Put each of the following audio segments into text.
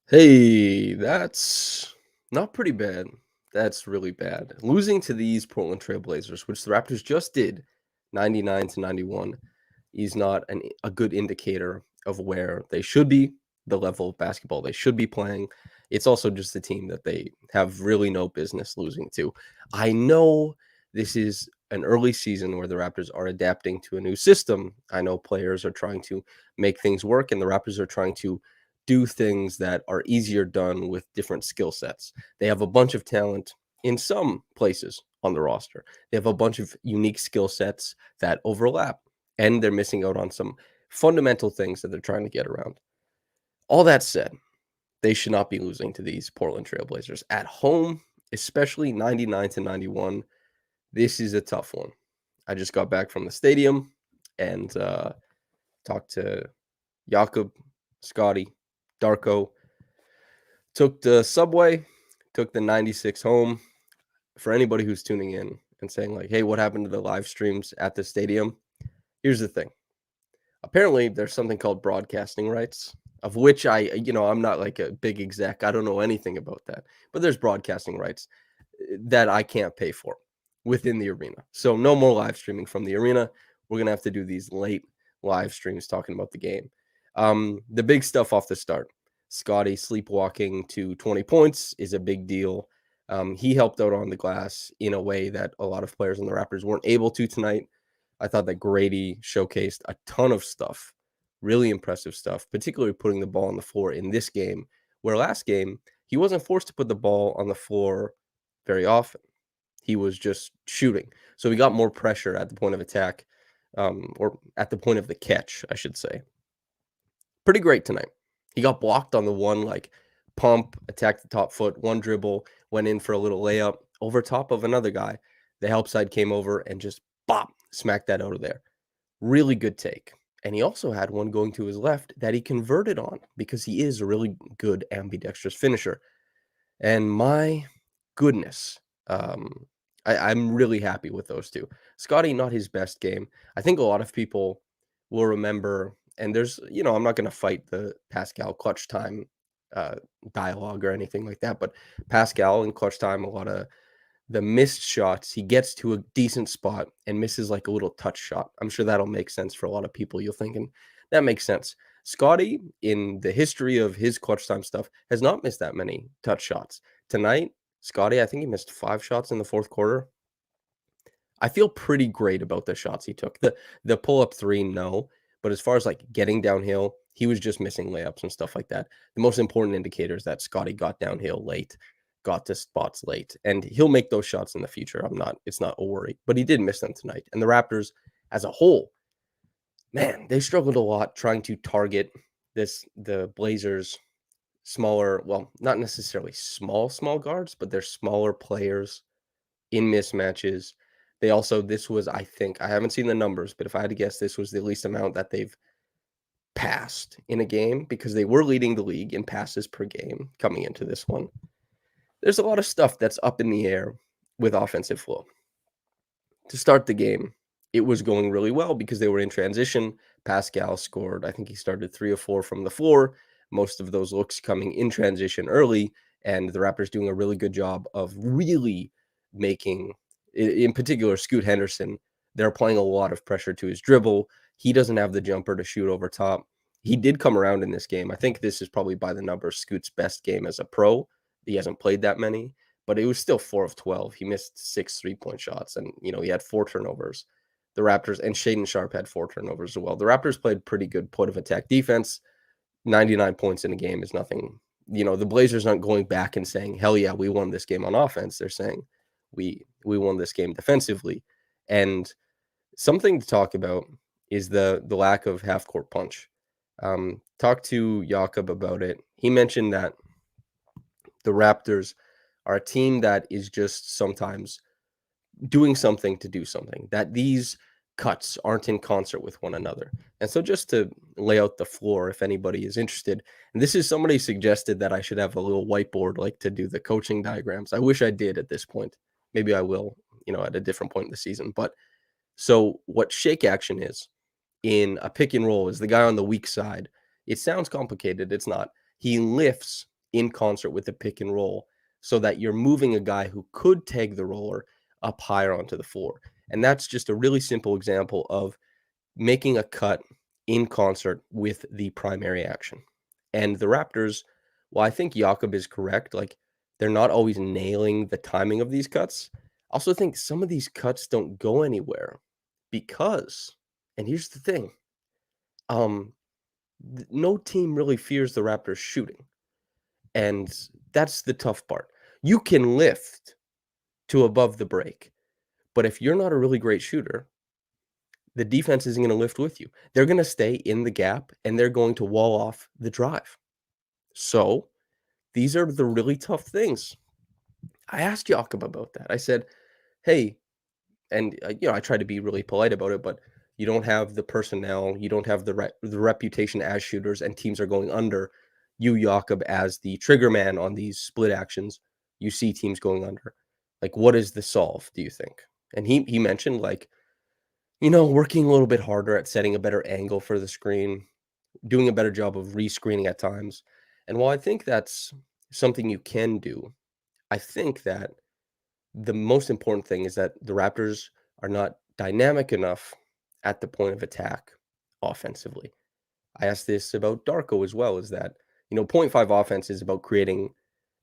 Hey, that's not pretty bad. That's really bad. Losing to these Portland Trailblazers, which the Raptors just did, 99-91, is not a good indicator of where they should be, the level of basketball they should be playing. It's also just a team that they have really no business losing to. I know this is an early season where the Raptors are adapting to a new system. I know players are trying to make things work, and the Raptors are trying to do things that are easier done with different skill sets. They have a bunch of talent in some places on the roster. They have a bunch of unique skill sets that overlap, and they're missing out on some fundamental things that they're trying to get around. All that said, they should not be losing to these Portland Trailblazers at home, especially 99-91. This is a tough one. I just got back from the stadium and talked to Jakob, Scotty, Darko. Took the subway, took the 96 home. For anybody who's tuning in and saying, like, hey, what happened to the live streams at the stadium? Here's the thing. Apparently, there's something called broadcasting rights, of which I'm not like a big exec. I don't know anything about that. But there's broadcasting rights that I can't pay for within the arena. So no more live streaming from the arena. We're going to have to do these late live streams talking about the game. The big stuff off the start. Scotty sleepwalking to 20 points is a big deal. He helped out on the glass in a way that a lot of players on the Raptors weren't able to tonight. I thought that Gradey showcased a ton of stuff, really impressive stuff, particularly putting the ball on the floor in this game, where last game he wasn't forced to put the ball on the floor very often. He was just shooting. So he got more pressure at the point of attack, or at the point of the catch, I should say. Pretty great tonight. He got blocked on the one, like, pump, attacked the top foot, one dribble, went in for a little layup over top of another guy. The help side came over and just bop, smacked that out of there. Really good take. And he also had one going to his left that he converted on because he is a really good ambidextrous finisher. And my goodness, I'm really happy with those two. Scotty, not his best game. I think a lot of people will remember, and I'm not going to fight the Pascal clutch time uh, dialogue or anything like that, but Pascal in clutch time, a lot of the missed shots, he gets to a decent spot and misses like a little touch shot. I'm sure that'll make sense for a lot of people. You're thinking that makes sense. Scotty, in the history of his clutch time stuff, has not missed that many touch shots. Tonight, Scotty, I think he missed 5 shots in the fourth quarter. I feel pretty great about the shots he took. The pull-up 3, no, but as far as, like, getting downhill, he was just missing layups and stuff like that. The most important indicator is that Scotty got downhill late, got to spots late, and he'll make those shots in the future. It's not a worry, but he did miss them tonight. And the Raptors as a whole, man, they struggled a lot trying to target the Blazers smaller, well, not necessarily small guards, but they're smaller players in mismatches. They also, this was, I think, I haven't seen the numbers, but if I had to guess, this was the least amount that they've passed in a game because they were leading the league in passes per game coming into this one. There's a lot of stuff that's up in the air with offensive flow. To start the game, it was going really well because they were in transition. Pascal scored, I think he started 3 or 4 from the floor, most of those looks coming in transition early, and the Raptors doing a really good job of really making, in particular, Scoot Henderson, they're applying a lot of pressure to his dribble. He doesn't have the jumper to shoot over top. He did come around in this game. I think this is probably by the numbers Scoot's best game as a pro. He hasn't played that many, but it was still 4 of 12. He missed 6 3-point shots, and he had 4 turnovers. The Raptors, and Shaedon Sharpe had 4 turnovers as well. The Raptors played pretty good point of attack defense. 99 points in a game is nothing. The Blazers aren't going back and saying, hell yeah, we won this game on offense. They're saying we won this game defensively. And something to talk about is the lack of half-court punch. Talked to Jakob about it. He mentioned that the Raptors are a team that is just sometimes doing something to do something, that these cuts aren't in concert with one another. And so just to lay out the floor, if anybody is interested, and this is somebody suggested that I should have a little whiteboard like to do the coaching diagrams. I wish I did at this point. Maybe I will, at a different point in the season. But so what shake action is in a pick and roll is the guy on the weak side. It sounds complicated. It's not. He lifts in concert with the pick and roll so that you're moving a guy who could tag the roller up higher onto the floor. And that's just a really simple example of making a cut in concert with the primary action. And the Raptors, while I think Jakob is correct, like they're not always nailing the timing of these cuts. I also think some of these cuts don't go anywhere because, and here's the thing, um, no team really fears the Raptors shooting. And that's the tough part. You can lift to above the break, but if you're not a really great shooter, the defense isn't going to lift with you. They're going to stay in the gap and they're going to wall off the drive. So these are the really tough things. I asked Jakob about that. I said, hey, and I tried to be really polite about it, but you don't have the personnel, you don't have the reputation as shooters, and teams are going under. You, Jakob, as the trigger man on these split actions, you see teams going under. Like, what is the solve, do you think? And he mentioned, like, working a little bit harder at setting a better angle for the screen, doing a better job of rescreening at times. And while I think that's something you can do, I think that the most important thing is that the Raptors are not dynamic enough at the point of attack offensively. I asked this about Darko as well, is that, point 0.5 offense is about creating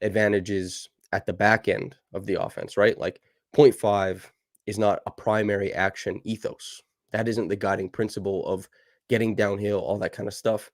advantages at the back end of the offense, right? Like point 0.5 is not a primary action ethos. That isn't the guiding principle of getting downhill, all that kind of stuff.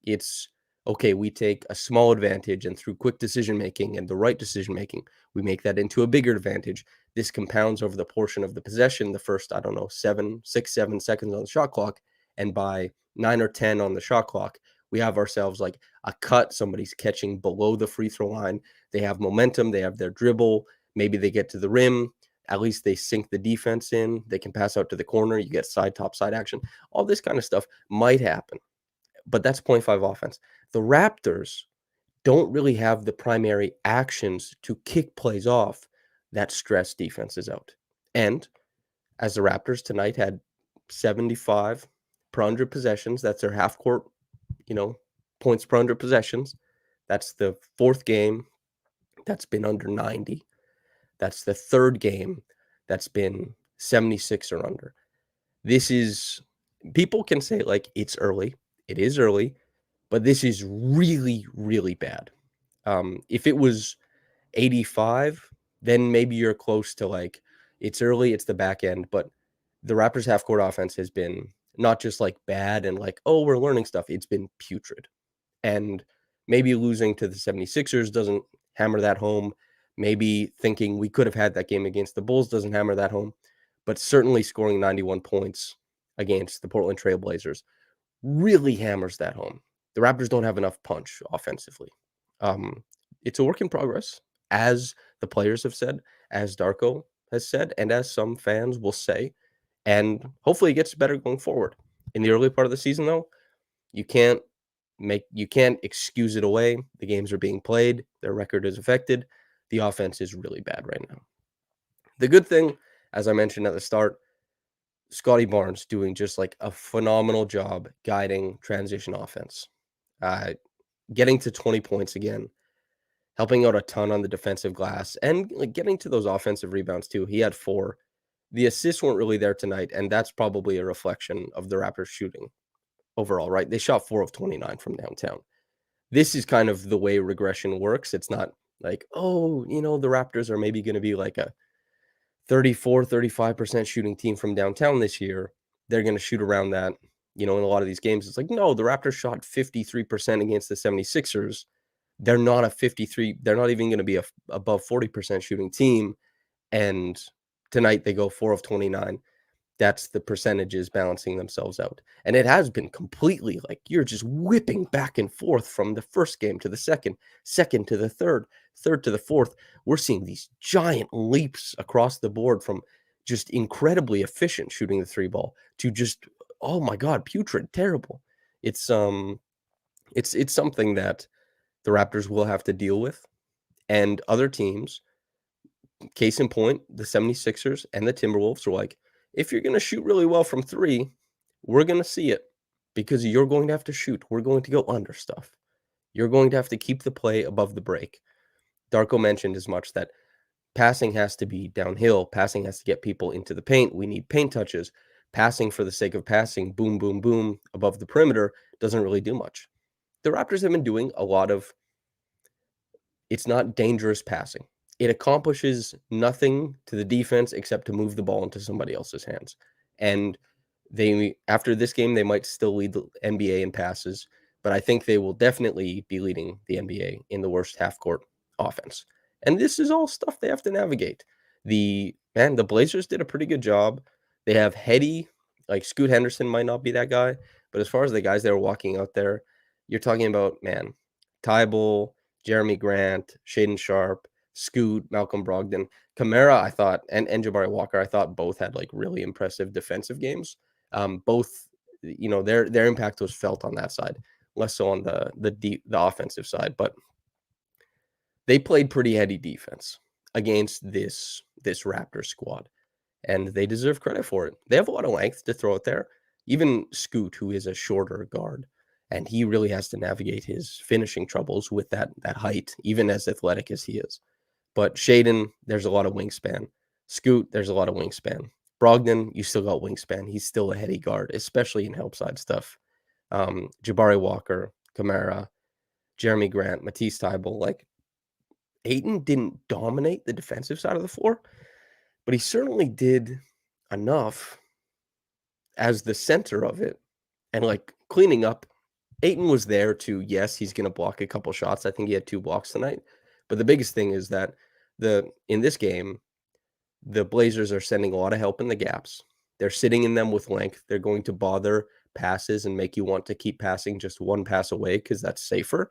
It's okay, we take a small advantage and through quick decision making and the right decision making, we make that into a bigger advantage. This compounds over the portion of the possession, the first, I don't know, 7 seconds on the shot clock. And by 9 or 10 on the shot clock, we have ourselves like a cut. Somebody's catching below the free throw line. They have momentum. They have their dribble. Maybe they get to the rim. At least they sink the defense in. They can pass out to the corner. You get side, top, side action. All this kind of stuff might happen. But that's 0.5 offense. The Raptors don't really have the primary actions to kick plays off that stress defenses out. And as the Raptors tonight had 75 per 100 possessions, that's their half court, points per 100 possessions. That's the fourth game that's been under 90. That's the third game that's been 76 or under. This is, people can say like it's early. It is early, but this is really, really bad. If it was 85, then maybe you're close to like, it's early, it's the back end, but the Raptors half court offense has been not just like bad and like, oh, we're learning stuff. It's been putrid. And maybe losing to the 76ers doesn't hammer that home. Maybe thinking we could have had that game against the Bulls doesn't hammer that home. But certainly scoring 91 points against the Portland Trail Blazers really hammers that home. The Raptors don't have enough punch offensively. It's a work in progress, as the players have said, as Darko has said, and as some fans will say. And hopefully it gets better going forward. In the early part of the season, though, you can't excuse it away. The games are being played. Their record is affected. The offense is really bad right now. The good thing, as I mentioned at the start, Scotty Barnes doing just like a phenomenal job guiding transition offense, getting to 20 points again, helping out a ton on the defensive glass, and like getting to those offensive rebounds too. He had 4. The assists weren't really there tonight, and that's probably a reflection of the Raptors shooting overall, right? They shot 4 of 29 from downtown. This is kind of the way regression works. It's not like, oh, the Raptors are maybe going to be like a 35% shooting team from downtown this year. They're going to shoot around that, in a lot of these games. It's like, no, the Raptors shot 53% against the 76ers. They're not a 53. They're not even going to be above 40% shooting team. And tonight they go 4 of 29. That's the percentages balancing themselves out. And it has been completely like you're just whipping back and forth from the first game to the second to the third to the fourth. We're seeing these giant leaps across the board from just incredibly efficient shooting the 3 ball to just, oh my God, putrid, terrible. It's something that the Raptors will have to deal with. And other teams, case in point, the 76ers and the Timberwolves are like, if you're going to shoot really well from 3, we're going to see it because you're going to have to shoot. We're going to go under stuff. You're going to have to keep the play above the break. Darko mentioned as much that passing has to be downhill. Passing has to get people into the paint. We need paint touches. Passing for the sake of passing, boom, boom, boom, above the perimeter doesn't really do much. The Raptors have been doing a lot of it's not dangerous passing. It accomplishes nothing to the defense except to move the ball into somebody else's hands. And they after this game, they might still lead the NBA in passes, but I think they will definitely be leading the NBA in the worst half court offense. And this is all stuff they have to navigate. The Blazers did a pretty good job. They have heady, like Scoot Henderson might not be that guy, but as far as the guys that are walking out there, you're talking about Tybal, Jeremy Grant, Shaden Sharp, Scoot, Malcolm Brogdon, Kamara. I thought, and Jabari Walker, I thought both had like really impressive defensive games. Both, their impact was felt on that side, less so on the offensive side. But they played pretty heady defense against this Raptors squad, and they deserve credit for it. They have a lot of length to throw it there. Even Scoot, who is a shorter guard, and he really has to navigate his finishing troubles with that height, even as athletic as he is. But Shaden, there's a lot of wingspan. Scoot, there's a lot of wingspan. Brogdon, you still got wingspan. He's still a heady guard, especially in help side stuff. Jabari Walker, Kamara, Jeremy Grant, Matisse Thybulle. Like, Ayton didn't dominate the defensive side of the floor, but he certainly did enough as the center of it and like cleaning up. Ayton was there to, yes, he's going to block a couple shots. I think he had 2 blocks tonight. But the biggest thing is that in this game, the Blazers are sending a lot of help in the gaps. They're sitting in them with length. They're going to bother passes and make you want to keep passing just one pass away because that's safer.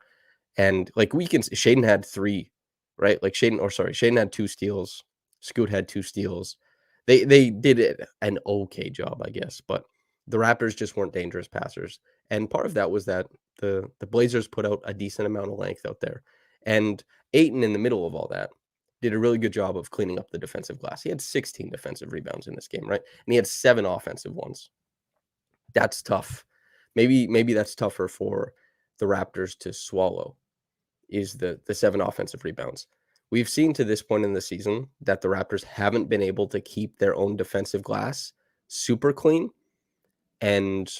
And like Shaden had 3, right? Like Shaden had 2 steals. Scoot had 2 steals. They did an okay job, I guess, but the Raptors just weren't dangerous passers. And part of that was that the Blazers put out a decent amount of length out there. And Ayton in the middle of all that did a really good job of cleaning up the defensive glass. He had 16 defensive rebounds in this game, right? And he had 7 offensive ones. That's tough. Maybe that's tougher for the Raptors to swallow is the 7 offensive rebounds. We've seen to this point in the season that the Raptors haven't been able to keep their own defensive glass super clean. And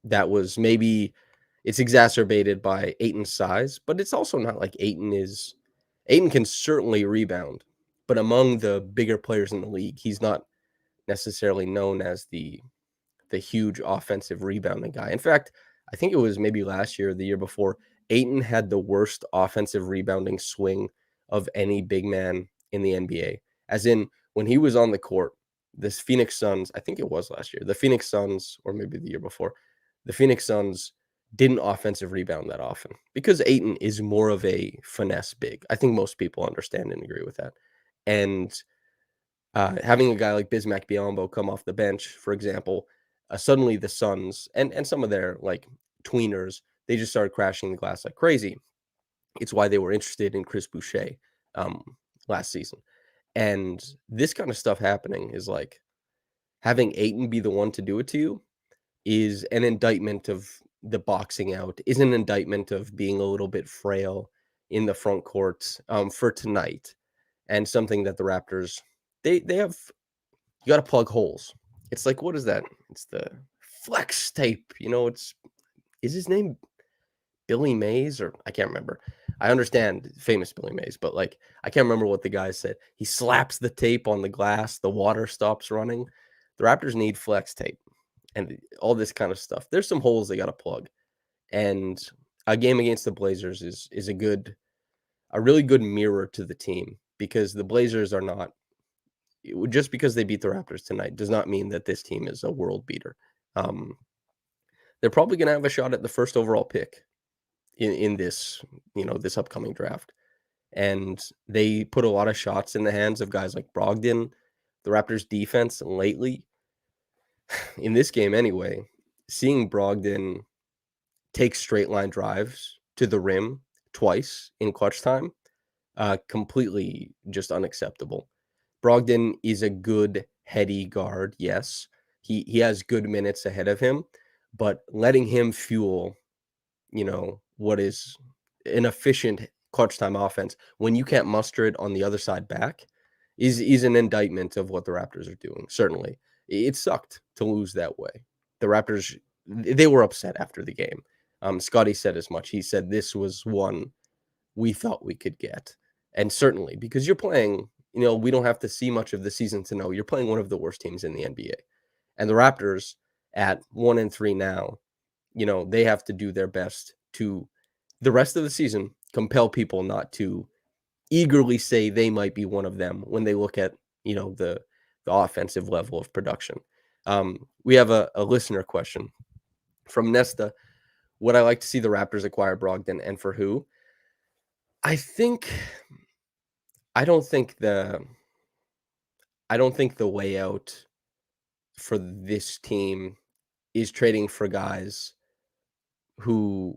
that was maybe it's exacerbated by Ayton's size, but it's also not like Ayton can certainly rebound, but among the bigger players in the league, he's not necessarily known as the huge offensive rebounding guy. In fact, I think it was maybe last year or the year before, Ayton had the worst offensive rebounding swing of any big man in the NBA. As in, when he was on the court, this Phoenix Suns, I think it was last year, the Phoenix Suns, or maybe the year before, the Phoenix Suns didn't offensive rebound that often because Ayton is more of a finesse big. I think most people understand and agree with that. And having a guy like Bismack Biyombo come off the bench, for example, suddenly the Suns and some of their like tweeners, they just started crashing the glass like crazy. It's why they were interested in Chris Boucher last season. And this kind of stuff happening is like having Ayton be the one to do it to you is an indictment of the boxing out, is an indictment of being a little bit frail in the front court for tonight. And something that the Raptors, they have, you got to plug holes. It's like, what is that? It's the flex tape. Is his name Billy Mays or I can't remember. I understand famous Billy Mays, but like I can't remember what the guy said. He slaps the tape on the glass, the water stops running. The Raptors need flex tape and all this kind of stuff. There's some holes they got to plug. And a game against the Blazers is a really good mirror to the team because the Blazers are not just because they beat the Raptors tonight does not mean that this team is a world beater. They're probably going to have a shot at the first overall pick in this, this upcoming draft. And they put a lot of shots in the hands of guys like Brogdon. The Raptors defense lately, in this game anyway, seeing Brogdon take straight line drives to the rim twice in clutch time, completely just unacceptable. Brogdon is a good heady guard, yes. He has good minutes ahead of him, but letting him fuel, what is an efficient clutch time offense when you can't muster it on the other side back is an indictment of what the Raptors are doing. Certainly, it sucked to lose that way. The Raptors, they were upset after the game. Scotty said as much. He said this was one we thought we could get, and certainly because you're playing. We don't have to see much of the season to know you're playing one of the worst teams in the NBA, and the Raptors at 1-3 now. They have to do their best to the rest of the season compel people not to eagerly say they might be one of them when they look at the offensive level of production. We have a listener question from Nesta. Would I like to see the Raptors acquire Brogdon, and for who? I think I don't think the way out for this team is trading for guys who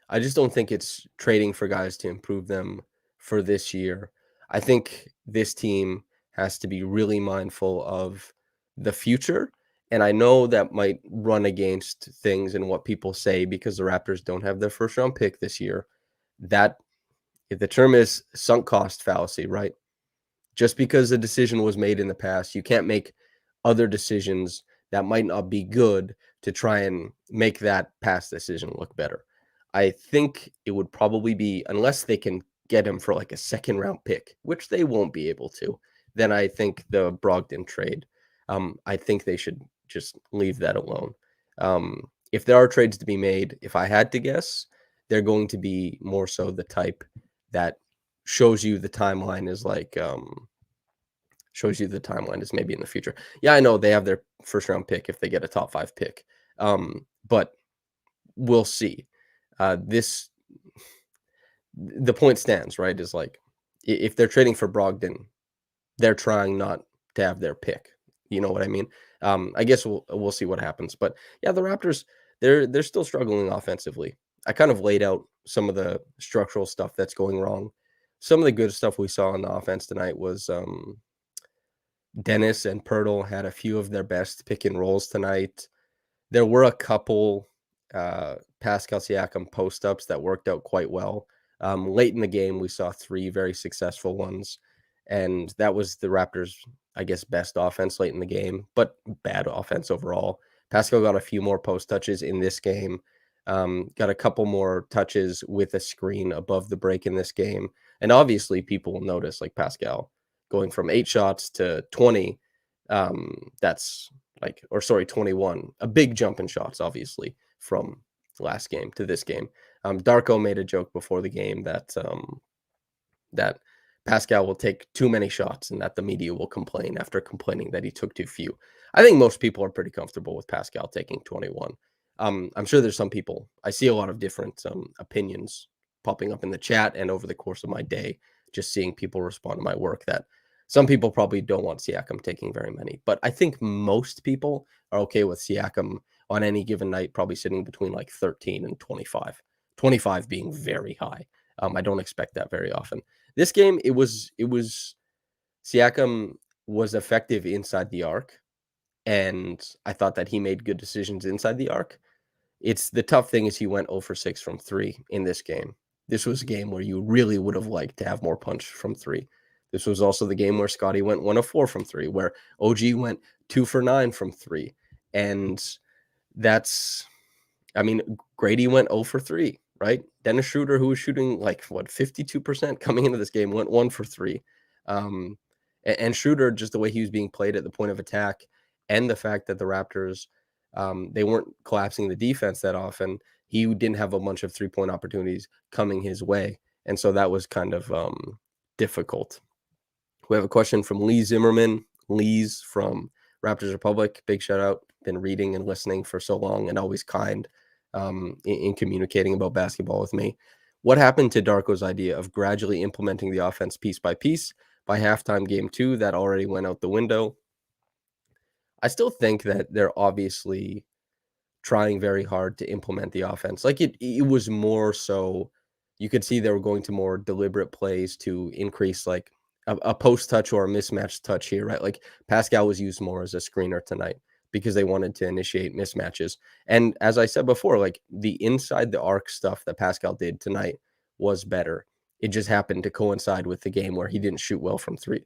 I just don't think it's trading for guys to improve them for this year. I think this team has to be really mindful of the future. And I know that might run against things and what people say because the Raptors don't have their first round pick this year. That the term is sunk cost fallacy, right? Just because a decision was made in the past, you can't make other decisions that might not be good to try and make that past decision look better. I think it would probably be, unless they can get him for like a second round pick, which they won't be able to, then I think the Brogdon trade, I think they should just leave that alone. If there are trades to be made, if I had to guess, they're going to be more so the type that shows you the timeline is maybe in the future. Yeah, I know they have their first round pick if they get a top 5 pick. But we'll see. The point stands, right? Is like if they're trading for Brogdon, they're trying not to have their pick. You know what I mean? I guess we'll see what happens. But yeah, the Raptors, they're still struggling offensively. I kind of laid out some of the structural stuff that's going wrong. Some of the good stuff we saw on the offense tonight was Dennis and Pirtle had a few of their best pick and rolls tonight. There were a couple Pascal Siakam post-ups that worked out quite well. Late in the game, we saw 3 very successful ones, and that was the Raptors, I guess, best offense late in the game, but bad offense overall. Pascal got a few more post touches in this game, got a couple more touches with a screen above the break in this game, and obviously people will notice, like Pascal going from 8 shots to 20. That's 21, a big jump in shots, obviously, from last game to this game. Darko made a joke before the game that Pascal will take too many shots and that the media will complain after complaining that he took too few. I think most people are pretty comfortable with Pascal taking 21. I'm sure there's some people. I see a lot of different opinions popping up in the chat and over the course of my day, just seeing people respond to my work that some people probably don't want Siakam taking very many, but I think most people are okay with Siakam on any given night, probably sitting between like 13 and 25, 25 being very high. I don't expect that very often. This game, it was Siakam was effective inside the arc, and I thought that he made good decisions inside the arc. It's the tough thing is he went 0 for 6 from 3 in this game. This was a game where you really would have liked to have more punch from 3. This was also the game where Scotty went 1 of 4 from 3, where OG went 2 for 9 from 3. And Gradey went 0 for 3, right? Dennis Schroeder, who was shooting 52% coming into this game, went 1 for 3. And Schroeder, just the way he was being played at the point of attack and the fact that the Raptors, they weren't collapsing the defense that often, he didn't have a bunch of 3-point opportunities coming his way. And so that was kind of difficult. We have a question from Lee Zimmerman. Lee's from Raptors Republic. Big shout out. Been reading and listening for so long and always kind in communicating about basketball with me. What happened to Darko's idea of gradually implementing the offense piece by piece? By halftime game 2, that already went out the window. I still think that they're obviously trying very hard to implement the offense. It was more so you could see they were going to more deliberate plays to increase a post touch or a mismatched touch here, right? Like Pascal was used more as a screener tonight. because they wanted to initiate mismatches. And as I said before, like the inside the arc stuff that Pascal did tonight was better. It just happened to coincide with the game where he didn't shoot well from three.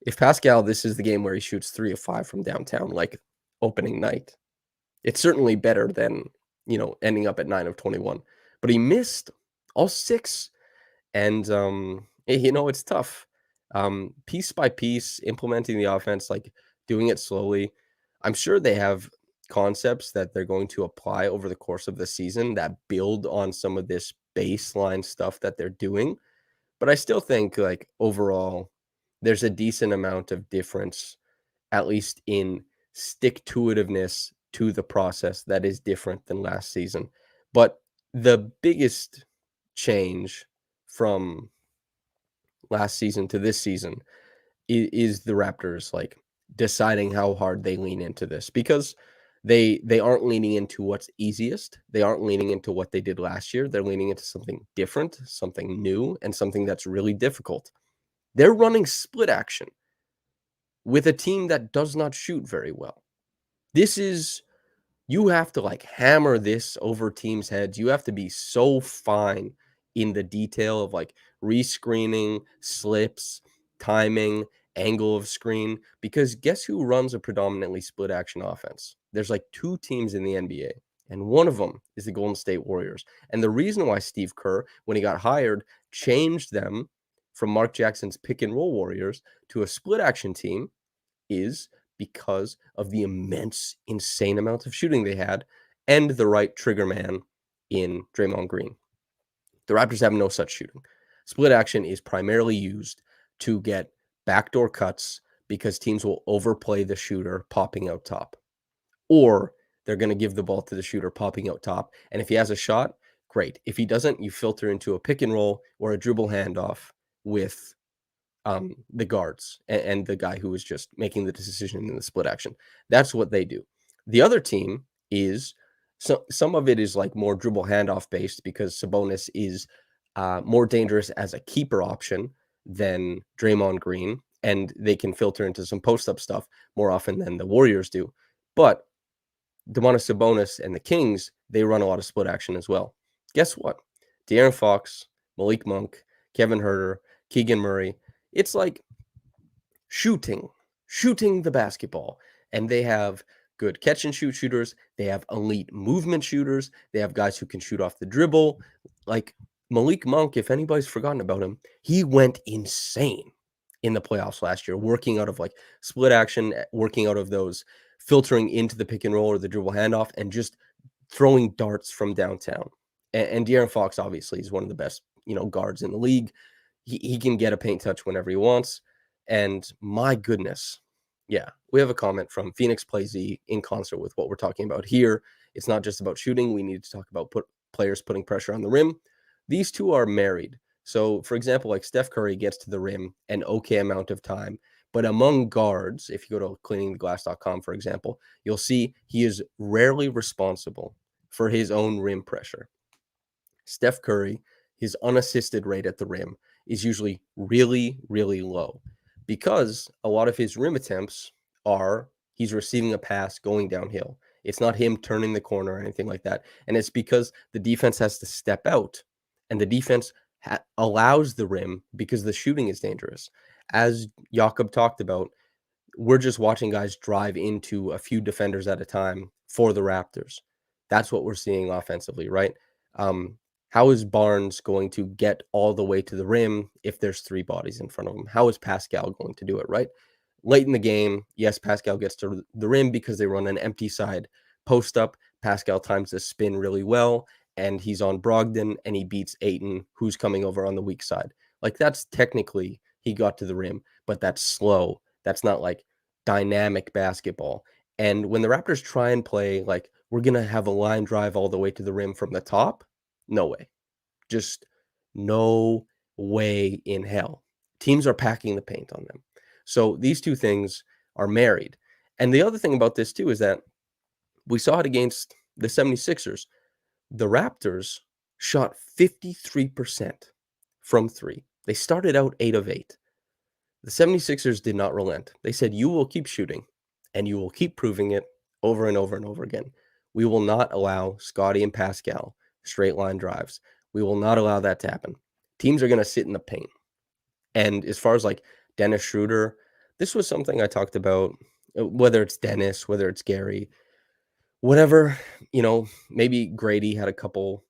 If Pascal, this is the game where he shoots 3 of 5 from downtown, like opening night, it's certainly better than, ending up at 9 of 21. But he missed all 6. And, it's tough. Piece by piece, implementing the offense, like doing it slowly. I'm sure they have concepts that they're going to apply over the course of the season that build on some of this baseline stuff that they're doing. But I still think, like, overall, there's a decent amount of difference, at least in stick-to-itiveness to the process that is different than last season. But the biggest change from last season to this season is the Raptors, like, deciding how hard they lean into this because they aren't leaning into what's easiest. They aren't leaning into what they did last year. They're leaning into something different, something new, and something that's really difficult. They're running split action with a team that does not shoot very well. This is You have to, like, hammer this over teams' heads. You have to be so fine in the detail of, like, rescreening, slips, timing, angle of screen, because guess who runs a predominantly split action offense? There's, like, 2 teams in the NBA, and one of them is the Golden State Warriors. And the reason why Steve Kerr, when he got hired, changed them from Mark Jackson's pick and roll Warriors to a split action team is because of the immense, insane amount of shooting they had and the right trigger man in Draymond Green. The Raptors have no such shooting. Split action is primarily used to get backdoor cuts because teams will overplay the shooter popping out top. Or they're going to give the ball to the shooter popping out top. And if he has a shot, great. If he doesn't, you filter into a pick and roll or a dribble handoff with the guards and the guy who was just making the decision in the split action. That's what they do. The other team is some of it is like more dribble handoff based because Sabonis is more dangerous as a keeper option than Draymond Green, and they can filter into some post up stuff more often than the Warriors do. But Domantas Sabonis and the Kings, they run a lot of split action as well. Guess what? De'Aaron Fox, Malik Monk, Kevin Huerter, Keegan Murray. It's like shooting the basketball. And they have good catch and shoot shooters. They have elite movement shooters. They have guys who can shoot off the dribble. Like Malik Monk, if anybody's forgotten about him, he went insane in the playoffs last year, working out of like split action, working out of those filtering into the pick and roll or the dribble handoff and just throwing darts from downtown. And De'Aaron Fox obviously is one of the best, guards in the league. He can get a paint touch whenever he wants. And my goodness, yeah, we have a comment from Phoenix Play Z in concert with what we're talking about here. It's not just about shooting. We need to talk about players putting pressure on the rim. These two are married. So, for example, like Steph Curry gets to the rim an okay amount of time. But among guards, if you go to cleaningtheglass.com, for example, you'll see he is rarely responsible for his own rim pressure. Steph Curry, his unassisted rate at the rim is usually really, really low because a lot of his rim attempts are he's receiving a pass going downhill. It's not him turning the corner or anything like that. And it's because the defense has to step out and the defense allows the rim because the shooting is dangerous. As Jakob talked about, we're just watching guys drive into a few defenders at a time for the Raptors. That's what we're seeing offensively, right? How is Barnes going to get all the way to the rim if there's 3 bodies in front of him? How is Pascal going to do it, right? Late in the game, yes, Pascal gets to the rim because they run an empty side post up. Pascal times the spin really well, and he's on Brogdon, and he beats Ayton, who's coming over on the weak side. Like, that's technically he got to the rim, but that's slow. That's not like dynamic basketball. And when the Raptors try and play like we're going to have a line drive all the way to the rim from the top, no way. Just no way in hell. Teams are packing the paint on them. So these two things are married. And the other thing about this too is that we saw it against the 76ers. The Raptors shot 53% from 3. They started out 8 of 8. The 76ers did not relent. They said, you will keep shooting and you will keep proving it over and over and over again. We will not allow Scotty and Pascal straight line drives. We will not allow that to happen. Teams are going to sit in the paint. And as far as like Dennis Schroeder, this was something I talked about, whether it's Dennis, whether it's Gary, whatever, maybe Gradey had a couple,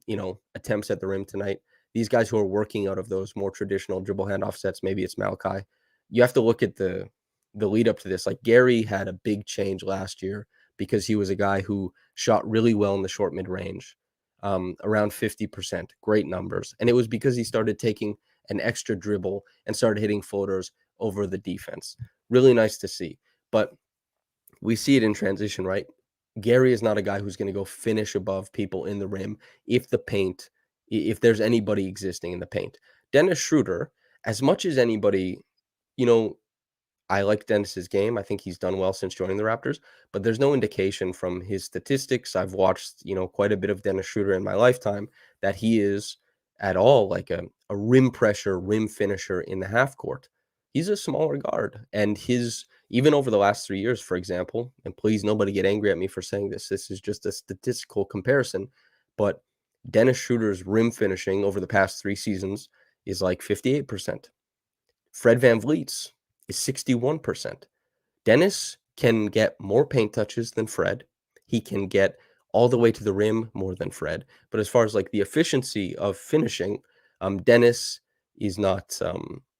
attempts at the rim tonight. These guys who are working out of those more traditional dribble handoff sets, maybe it's Malachi. You have to look at the lead up to this. Like Gary had a big change last year because he was a guy who shot really well in the short mid range, around 50%, great numbers. And it was because he started taking an extra dribble and started hitting floaters over the defense. Really nice to see. But we see it in transition, right? Gary is not a guy who's going to go finish above people in the rim if there's anybody existing in the paint. Dennis Schroeder, as much as anybody, you know, I like Dennis's game. I think he's done well since joining the Raptors, but there's no indication from his statistics. I've watched, quite a bit of Dennis Schroeder in my lifetime that he is at all like a rim pressure, rim finisher in the half court. He's a smaller guard, and even over the last 3 years, for example, and please nobody get angry at me for saying this. This is just a statistical comparison, but Dennis Schroeder's rim finishing over the past 3 seasons is like 58%. Fred VanVleet's is 61%. Dennis can get more paint touches than Fred. He can get all the way to the rim more than Fred. But as far as like the efficiency of finishing, Dennis is not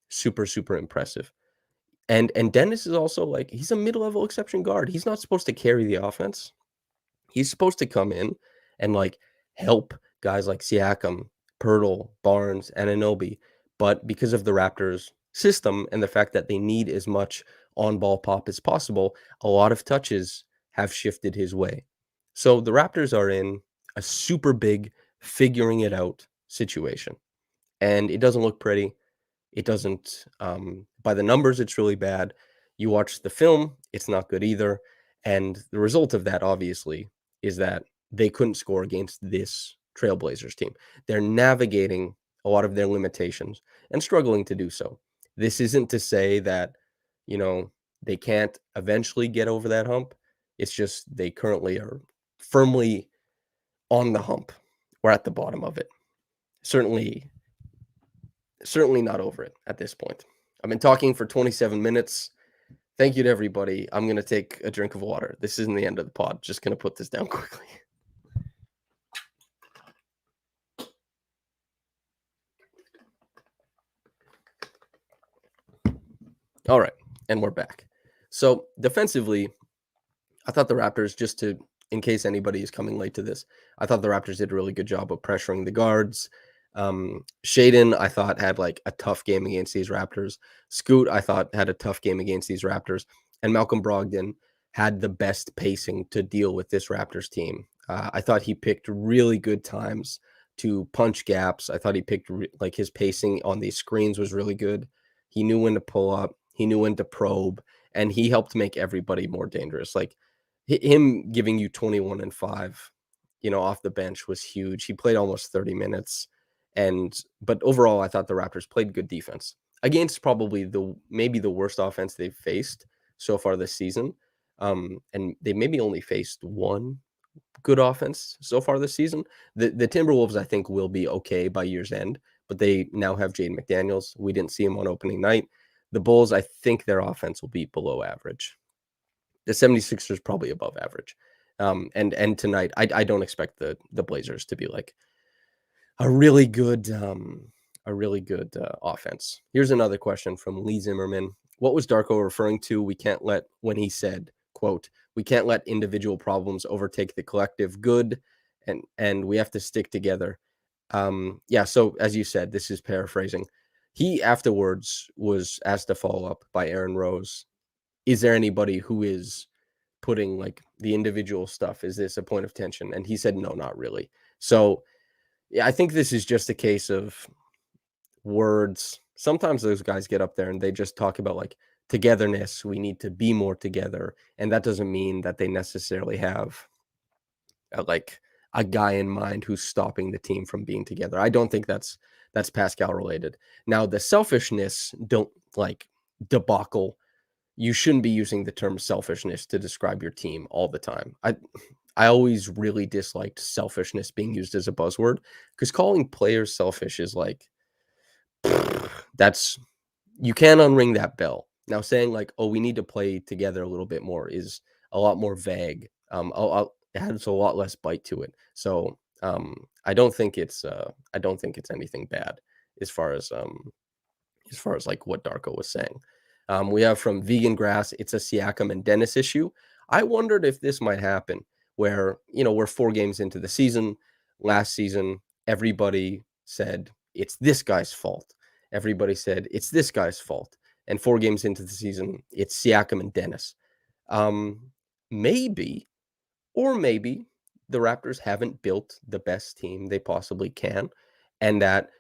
super, super impressive. And Dennis is also like, he's a mid-level exception guard. He's not supposed to carry the offense. He's supposed to come in and like help guys like Siakam, Pirtle, Barnes, and Anunoby. But because of the Raptors system and the fact that they need as much on-ball pop as possible, a lot of touches have shifted his way. So the Raptors are in a super big figuring it out situation. And it doesn't look pretty. It doesn't, by the numbers, it's really bad. You watch the film, it's not good either. And the result of that, obviously, is that they couldn't score against this Trailblazers team. They're navigating a lot of their limitations and struggling to do so. This isn't to say that, they can't eventually get over that hump. It's just they currently are firmly on the hump. We're at the bottom of it. Certainly not over it at this point. I've been talking for 27 minutes. Thank you to everybody. I'm going to take a drink of water. This isn't the end of the pod. Just going to put this down quickly. All right, and we're back. So defensively, I thought the Raptors, in case anybody is coming late to this, I thought the Raptors did a really good job of pressuring the guards. Shaden, I thought, had like a tough game against these Raptors. Scoot, I thought, had a tough game against these Raptors. And Malcolm Brogdon had the best pacing to deal with this Raptors team. I thought he picked really good times to punch gaps. I thought he picked like his pacing on these screens was really good. He knew when to pull up. He knew when to probe. And he helped make everybody more dangerous. Like him giving you 21 and 5, off the bench was huge. He played almost 30 minutes. But overall, I thought the Raptors played good defense against probably maybe the worst offense they've faced so far this season. And they maybe only faced one good offense so far this season. The Timberwolves, I think, will be okay by year's end, but they now have Jaden McDaniels. We didn't see him on opening night. The Bulls, I think their offense will be below average. The 76ers probably above average. And tonight, I don't expect the Blazers to be like a really good offense. Here's another question from Lee Zimmerman. What was Darko referring to? When he said, quote, "We can't let individual problems overtake the collective good, and we have to stick together." Yeah. So as you said, this is paraphrasing. He afterwards was asked to follow up by Aaron Rose. Is there anybody who is putting like the individual stuff? Is this a point of tension? And he said, no, not really. So yeah, I think this is just a case of words. Sometimes those guys get up there and they just talk about like togetherness. We need to be more together. And that doesn't mean that they necessarily have a guy in mind who's stopping the team from being together. I don't think that's Pascal related. Now, the selfishness debacle, you shouldn't be using the term selfishness to describe your team all the time. I always really disliked selfishness being used as a buzzword because calling players selfish is like that's you can't unring that bell. Now saying like, "Oh, we need to play together a little bit more," is a lot more vague. It has a lot less bite to it. So I don't think it's anything bad as far as like what Darko was saying. We have from Vegan Grass, it's a Siakam and Dennis issue. I wondered if this might happen where, we're 4 games into the season. Last season, everybody said it's this guy's fault. Everybody said it's this guy's fault. And 4 games into the season, it's Siakam and Dennis. Um, maybe, or maybe the Raptors haven't built the best team they possibly can, and that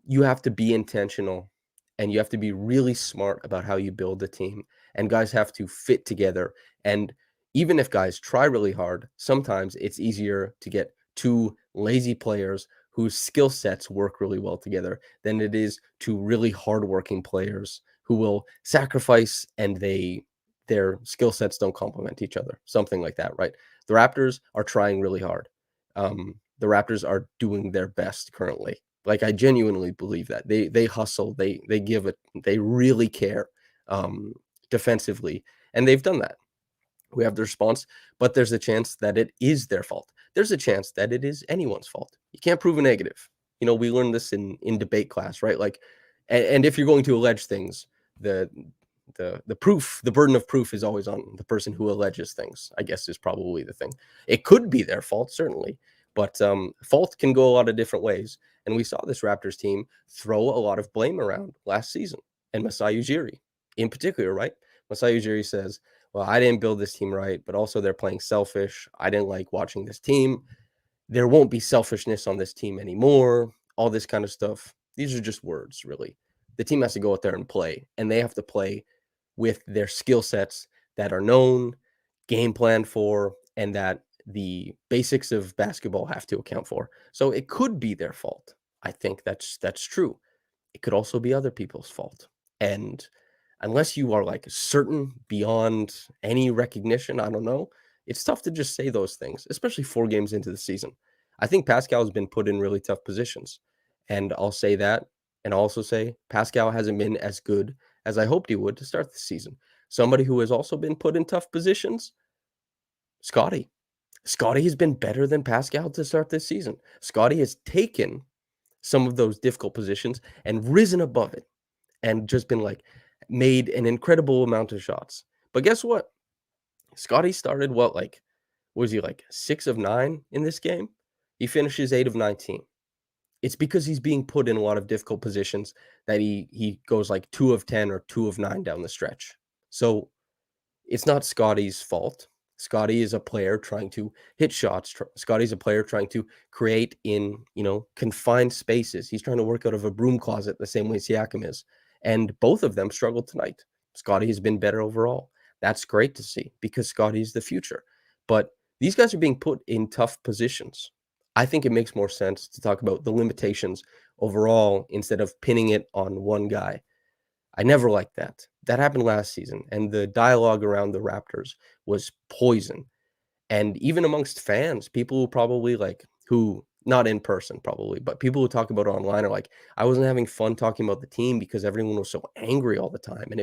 you have to be intentional and you have to be really smart about how you build a team. And guys have to fit together. And even if guys try really hard, sometimes it's easier to get 2 lazy players whose skill sets work really well together than it is to really hardworking players who will sacrifice and their skill sets don't complement each other. Something like that, right? The Raptors are trying really hard. The Raptors are doing their best currently. Like, I genuinely believe that. They hustle, they give it, they really care, um, defensively, and they've done that. We have the response, but there's a chance that it is their fault. There's a chance that it is anyone's fault. You can't prove a negative. We learned this in debate class, right? Like, and if you're going to allege things, the the burden of proof is always on the person who alleges things, I guess, is probably the thing. It could be their fault, certainly, but fault can go a lot of different ways. And we saw this Raptors team throw a lot of blame around last season, and Masai Ujiri in particular, right? Masai Ujiri says, well, I didn't build this team right, but also they're playing selfish. I didn't like watching this team. There won't be selfishness on this team anymore. All this kind of stuff. These are just words, really. The team has to go out there and play, and they have to play with their skill sets that are known, game plan for, and that the basics of basketball have to account for. So it could be their fault. I think that's true. It could also be other people's fault. And unless you are like certain beyond any recognition, I don't know, it's tough to just say those things, especially 4 games into the season. I think Pascal has been put in really tough positions. And I'll say that. And I'll also say Pascal hasn't been as good as I hoped he would to start the season. Somebody who has also been put in tough positions, Scotty. Scotty has been better than Pascal to start this season. Scotty has taken some of those difficult positions and risen above it and just been like made an incredible amount of shots. But guess what? Scotty started like was he like 6 of 9 in this game? He finishes 8 of 19. It's because he's being put in a lot of difficult positions that he goes like 2 of 10 or 2 of 9 down the stretch. So it's not Scotty's fault. Scotty is a player trying to hit shots. Scotty's a player trying to create in, confined spaces. He's trying to work out of a broom closet the same way Siakam is. And both of them struggled tonight. Scotty has been better overall. That's great to see because Scotty's the future. But these guys are being put in tough positions. I think it makes more sense to talk about the limitations overall instead of pinning it on one guy. I never liked that. That happened last season, and the dialogue around the Raptors was poison. And even amongst fans, people who probably who not in person probably, but people who talk about it online are like, I wasn't having fun talking about the team because everyone was so angry all the time. And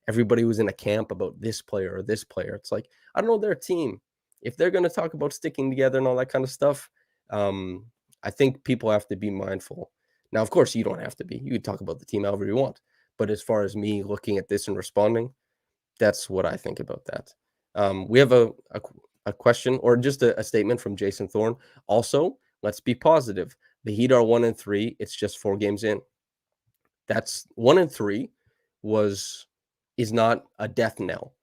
everybody was in a camp about this player or this player. It's like, I don't know their team. If they're going to talk about sticking together and all that kind of stuff, I think people have to be mindful. Now, of course, you don't have to be. You can talk about the team however you want. But as far as me looking at this and responding, that's what I think about that. We have a question or just a statement from Jason Thorne. Also, let's be positive. The Heat are 1-3. It's just 4 games in. That's 1-3 is not a death knell.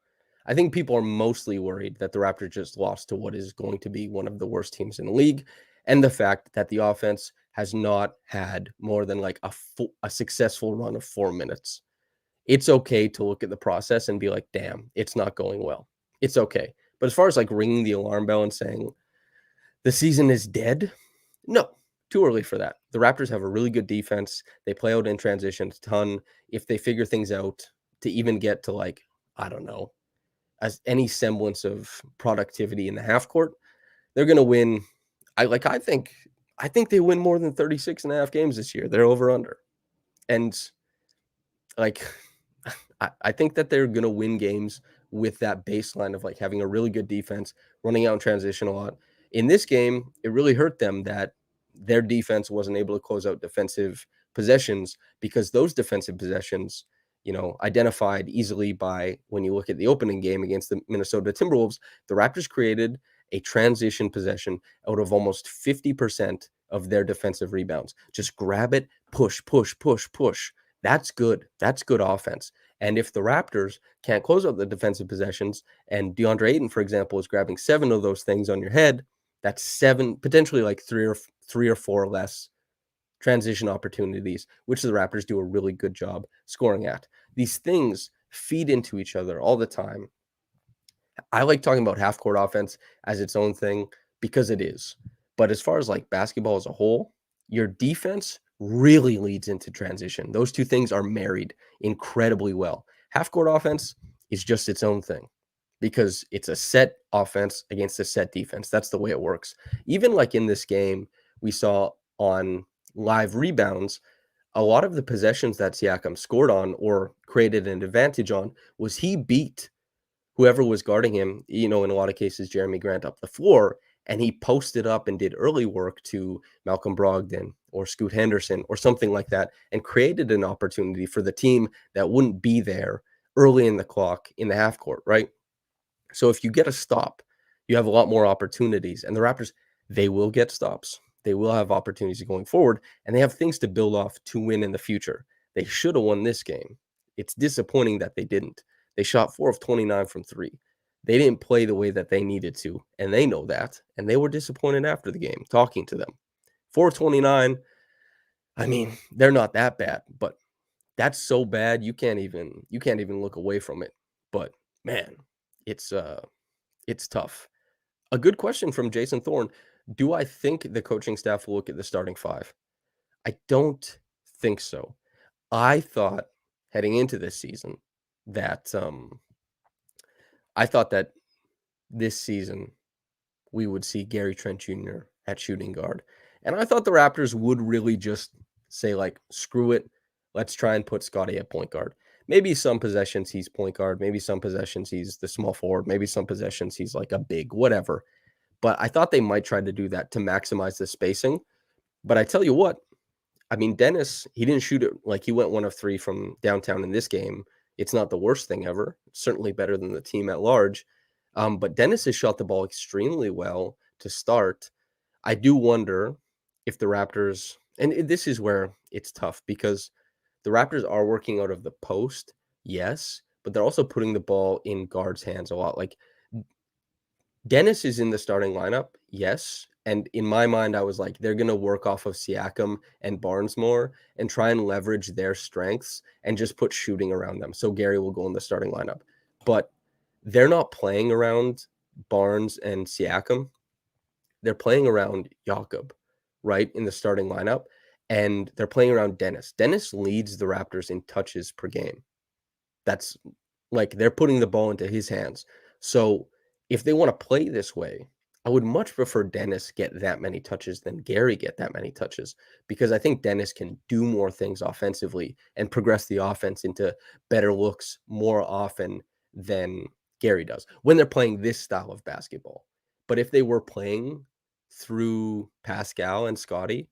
I think people are mostly worried that the Raptors just lost to what is going to be one of the worst teams in the league, and the fact that the offense has not had more than like a successful run of 4 minutes. It's okay to look at the process and be like, damn, it's not going well. It's okay. But as far as like ringing the alarm bell and saying the season is dead, no, too early for that. The Raptors have a really good defense. They play out in transition a ton. If they figure things out to even get to like I don't know, as any semblance of productivity in the half court, they're gonna win. I think they win more than 36 and a half games this year. They're over under. And like I think that they're gonna win games with that baseline of like having a really good defense, running out in transition a lot. In this game, it really hurt them that their defense wasn't able to close out defensive possessions because those defensive possessions, identified easily by when you look at the opening game against the Minnesota Timberwolves, the Raptors created a transition possession out of almost 50% of their defensive rebounds. Just grab it, push, push, push, push. That's good. That's good offense. And if the Raptors can't close out the defensive possessions, and DeAndre Ayton, for example, is grabbing 7 of those things on your head, that's 7, potentially like three or four less transition opportunities, which the Raptors do a really good job scoring at. These things feed into each other all the time. I like talking about half court offense as its own thing because it is. But as far as like basketball as a whole, your defense really leads into transition. Those two things are married incredibly well. Half court offense is just its own thing because it's a set offense against a set defense. That's the way it works. Even like in this game, we saw on live rebounds, a lot of the possessions that Siakam scored on or created an advantage on was he beat whoever was guarding him, in a lot of cases, Jeremy Grant up the floor, and he posted up and did early work to Malcolm Brogdon or Scoot Henderson or something like that and created an opportunity for the team that wouldn't be there early in the clock in the half court, right? So if you get a stop, you have a lot more opportunities. And the Raptors, they will get stops. They will have opportunities going forward, and they have things to build off to win in the future. They should have won this game. It's disappointing that they didn't. They shot 4 of 29 from 3. They didn't play the way that they needed to, and they know that. And they were disappointed after the game, talking to them. 4 of 29, I mean, they're not that bad, but that's so bad you can't even look away from it. But man, it's tough. A good question from Jason Thorne. Do I think the coaching staff will look at the starting 5? I don't think so. I thought heading into this season that I thought that this season we would see Gary Trent Jr. at shooting guard. And I thought the Raptors would really just say, like, screw it. Let's try and put Scotty at point guard. Maybe some possessions he's point guard. Maybe some possessions he's the small forward. Maybe some possessions he's like a big, whatever. But I thought they might try to do that to maximize the spacing. But I tell you what, I mean, Dennis, he didn't shoot it like he went 1 of 3 from downtown in this game. It's not the worst thing ever. It's certainly better than the team at large. But Dennis has shot the ball extremely well to start. I do wonder if the Raptors, and this is where it's tough because the Raptors are working out of the post, yes, but they're also putting the ball in guards' hands a lot. Like Dennis is in the starting lineup, yes. And in my mind, I was like, they're going to work off of Siakam and Barnes more and try and leverage their strengths and just put shooting around them. So Gary will go in the starting lineup. But they're not playing around Barnes and Siakam. They're playing around Jakob, right, in the starting lineup. And they're playing around Dennis. Dennis leads the Raptors in touches per game. That's like they're putting the ball into his hands. So if they want to play this way, I would much prefer Dennis get that many touches than Gary get that many touches because I think Dennis can do more things offensively and progress the offense into better looks more often than Gary does when they're playing this style of basketball. But if they were playing through Pascal and Scotty,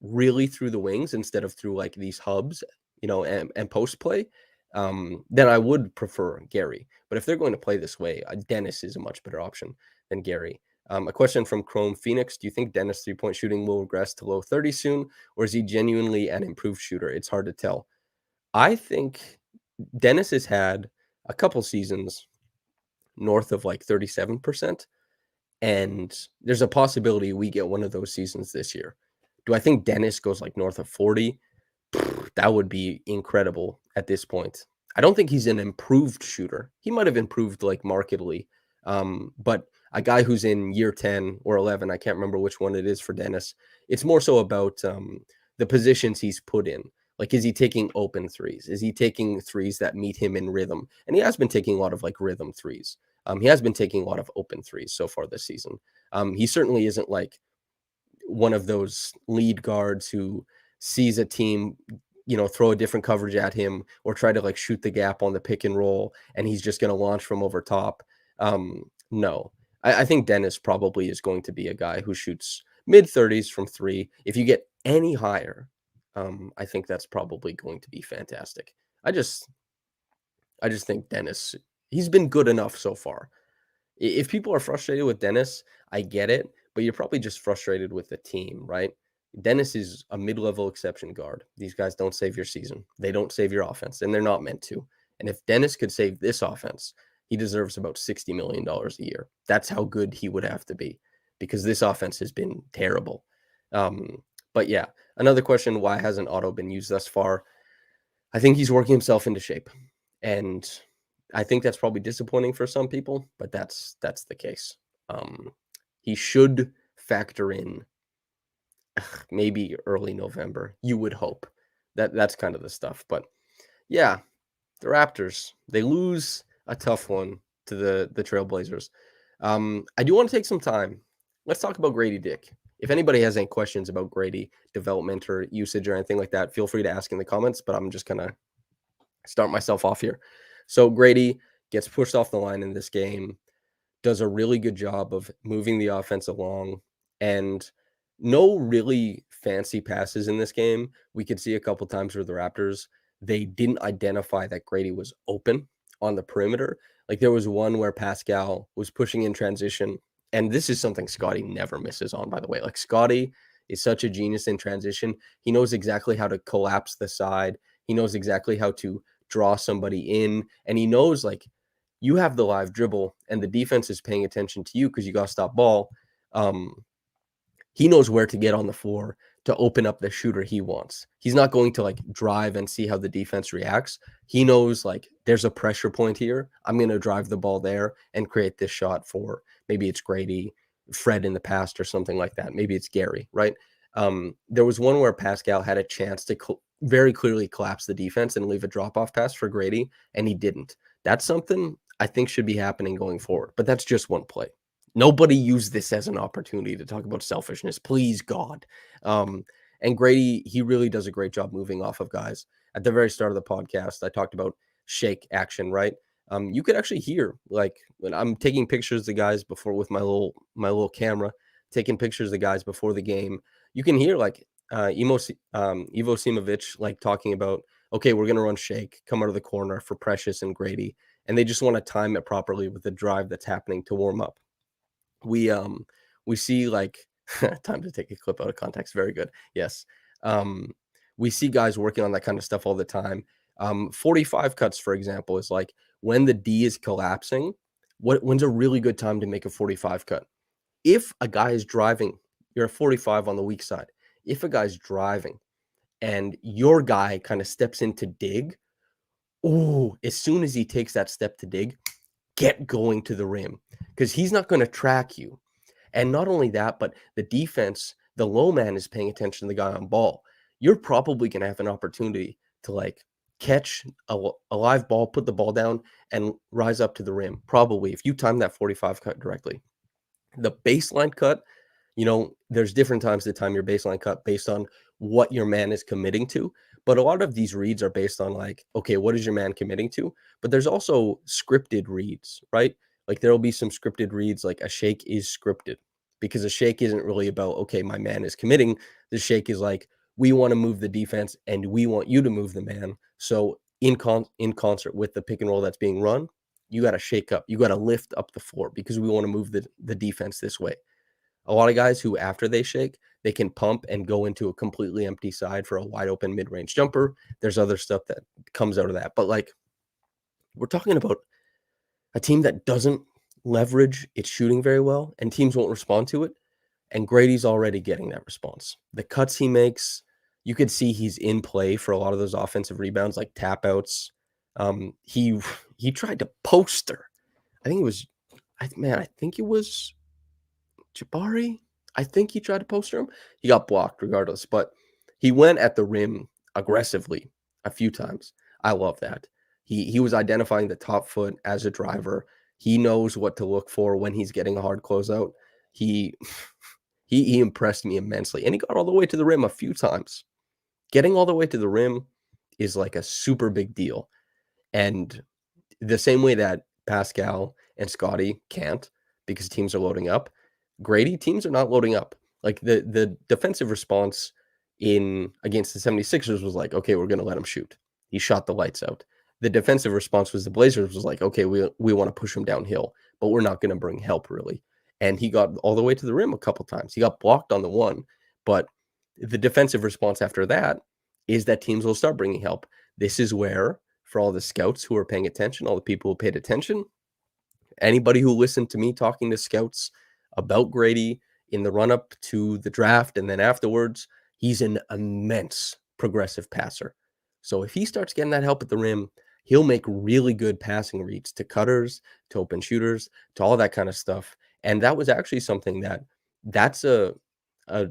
really through the wings instead of through like these hubs, and post play, then I would prefer Gary. But if they're going to play this way, Dennis is a much better option than Gary. A question from Chrome Phoenix. Do you think Dennis 3-point shooting will regress to low 30 soon, or is he genuinely an improved shooter? It's hard to tell. I think Dennis has had a couple seasons north of like 37%, and there's a possibility we get one of those seasons this year. Do I think Dennis goes like north of 40? That would be incredible at this point. I don't think he's an improved shooter. He might have improved like markedly, but a guy who's in year 10 or 11, I can't remember which one it is for Dennis. It's more so about the positions he's put in. Like, is he taking open threes? Is he taking threes that meet him in rhythm? And he has been taking a lot of like rhythm threes. He has been taking a lot of open threes so far this season. He certainly isn't like one of those lead guards who sees a team, throw a different coverage at him or try to like shoot the gap on the pick and roll, and he's just going to launch from over top. No, I think Dennis probably is going to be a guy who shoots mid 30s from three. If you get any higher, I think that's probably going to be fantastic. I just, I just think Dennis, he's been good enough so far. If people are frustrated with Dennis, I get it, but you're probably just frustrated with the team, right? Dennis is a mid-level exception guard. These guys don't save your season. They don't save your offense, and they're not meant to. And if Dennis could save this offense, he deserves about $60 million a year. That's how good he would have to be, because this offense has been terrible. But yeah, another question, why hasn't Otto been used thus far? I think he's working himself into shape. And I think that's probably disappointing for some people, but that's the case. Um, he should factor in maybe early November. You would hope that's kind of the stuff. But yeah, the Raptors, they lose a tough one to the Trailblazers. I do want to take some time. Let's talk about Gradey Dick. If anybody has any questions about Gradey development or usage or anything like that, feel free to ask in the comments. But I'm just gonna start myself off here. So Gradey gets pushed off the line in this game, does a really good job of moving the offense along, and no really fancy passes in this game. We could see a couple times where the Raptors, they didn't identify that Gradey was open on the perimeter. Like there was one where Pascal was pushing in transition, and this is something Scotty never misses on, by the way. Like Scotty is such a genius in transition. He knows exactly how to collapse the side. He knows exactly how to draw somebody in, and he knows like you have the live dribble and the defense is paying attention to you because you got to stop ball. Um, he knows where to get on the floor to open up the shooter he wants. He's not going to like drive and see how the defense reacts. He knows like there's a pressure point here. I'm going to drive the ball there and create this shot for maybe it's Gradey, Fred in the past or something like that. Maybe it's Gary, right? There was one where Pascal had a chance to very clearly collapse the defense and leave a drop-off pass for Gradey, and he didn't. That's something I think should be happening going forward, but that's just one play. Nobody use this as an opportunity to talk about selfishness, please God. And Gradey, he really does a great job moving off of guys. At the very start of the podcast, I talked about shake action, right? You could actually hear like when I'm taking pictures of the guys before with my little camera, taking pictures of the guys before the game. You can hear like Ivo Simovic like talking about, okay, we're gonna run shake, come out of the corner for Precious and Gradey, and they just want to time it properly with the drive that's happening to warm up. We see like time to take a clip out of context. Very good. Yes. We see guys working on that kind of stuff all the time. 45 cuts, for example, is like when the D is collapsing, when's a really good time to make a 45 cut? If a guy is driving, you're a 45 on the weak side. If a guy's driving and your guy kind of steps in to dig, oh, as soon as he takes that step to dig, get going to the rim because he's not going to track you. And not only that, but the defense, the low man is paying attention to the guy on ball. You're probably going to have an opportunity to like catch a live ball, put the ball down, and rise up to the rim. Probably if you time that 45 cut directly. The baseline cut, there's different times to time your baseline cut based on what your man is committing to. But a lot of these reads are based on like, okay, what is your man committing to? But there's also scripted reads, right? Like there'll be some scripted reads, like a shake is scripted because a shake isn't really about, okay, my man is committing. The shake is like, we want to move the defense and we want you to move the man. So in concert with the pick and roll that's being run, you got to shake up. You got to lift up the floor because we want to move the defense this way. A lot of guys who, after they shake, they can pump and go into a completely empty side for a wide open mid-range jumper. There's other stuff that comes out of that. But like, we're talking about a team that doesn't leverage its shooting very well and teams won't respond to it. And Gradey's already getting that response. The cuts he makes, you could see he's in play for a lot of those offensive rebounds, like tap outs. He tried to poster. I think it was Jabari. I think he tried to poster him. He got blocked regardless, but he went at the rim aggressively a few times. I love that. He was identifying the top foot as a driver. He knows what to look for when he's getting a hard closeout. He he impressed me immensely, and he got all the way to the rim a few times. Getting all the way to the rim is like a super big deal, and the same way that Pascal and Scotty can't because teams are loading up, Gradey teams are not loading up. Like the defensive response in against the 76ers was like, okay, we're gonna let him shoot. He shot the lights out. The defensive response was the Blazers was like, okay, we want to push him downhill, but we're not gonna bring help really. And he got all the way to the rim a couple times. He got blocked on the one, but the defensive response after that is that teams will start bringing help. This is where, for all the scouts who are paying attention, all the people who paid attention, anybody who listened to me talking to scouts about Gradey in the run up to the draft and then afterwards, he's an immense progressive passer. So if he starts getting that help at the rim, he'll make really good passing reads to cutters, to open shooters, to all that kind of stuff. And that was actually something that's a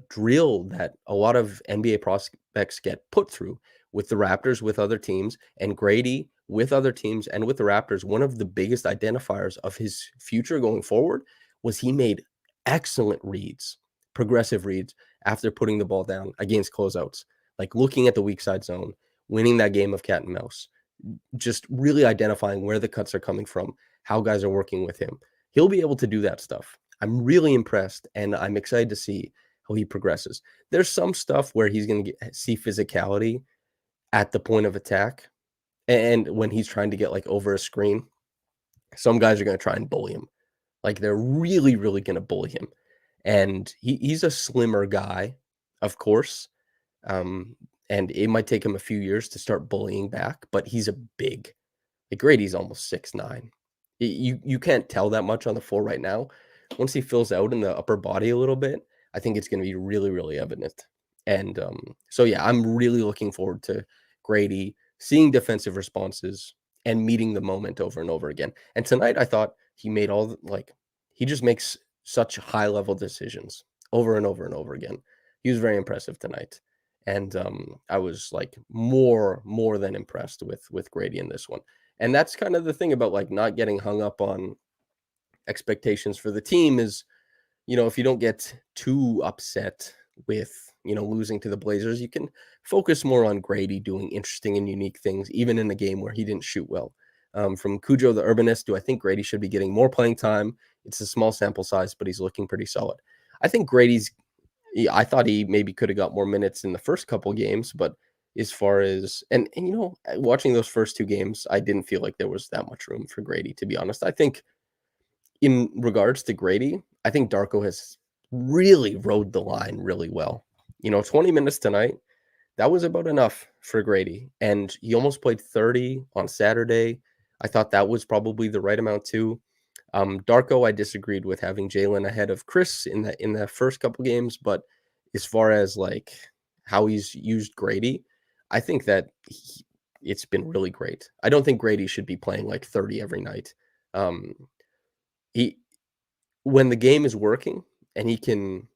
drill that a lot of NBA prospects get put through with the Raptors, with other teams, and Gradey with other teams and with the Raptors. One of the biggest identifiers of his future going forward was he made excellent reads, progressive reads after putting the ball down against closeouts, like looking at the weak side zone, winning that game of cat and mouse, just really identifying where the cuts are coming from, how guys are working with him. He'll be able to do that stuff. I'm really impressed, and I'm excited to see how he progresses. There's some stuff where he's going to see physicality at the point of attack, and when he's trying to get like over a screen, some guys are going to try and bully him. Like they're really, really going to bully him. And he's a slimmer guy, of course. Um, and it might take him a few years to start bullying back, but he's a big, like Grady's almost 6'9". You can't tell that much on the floor right now. Once he fills out in the upper body a little bit, I think it's going to be really, really evident. And so, yeah, I'm really looking forward to Gradey seeing defensive responses and meeting the moment over and over again. And tonight, I thought he made he just makes such high level decisions over and over and over again. He was very impressive tonight. And I was like more than impressed with Gradey in this one. And that's kind of the thing about like not getting hung up on expectations for the team is, if you don't get too upset with, losing to the Blazers, you can focus more on Gradey doing interesting and unique things, even in a game where he didn't shoot well. From Cujo the Urbanist, do I think Gradey should be getting more playing time? It's a small sample size, but he's looking pretty solid. I think I thought he maybe could have got more minutes in the first couple games, but as far as, and watching those first two games, I didn't feel like there was that much room for Gradey, to be honest. I think in regards to Gradey, I think Darko has really rode the line really well. 20 minutes tonight, that was about enough for Gradey. And he almost played 30 on Saturday. I thought that was probably the right amount too. Darko, I disagreed with having Jalen ahead of Chris in the first couple games, but as far as like how he's used Gradey, I think that it's been really great. I don't think Gradey should be playing like 30 every night. He When the game is working and he can,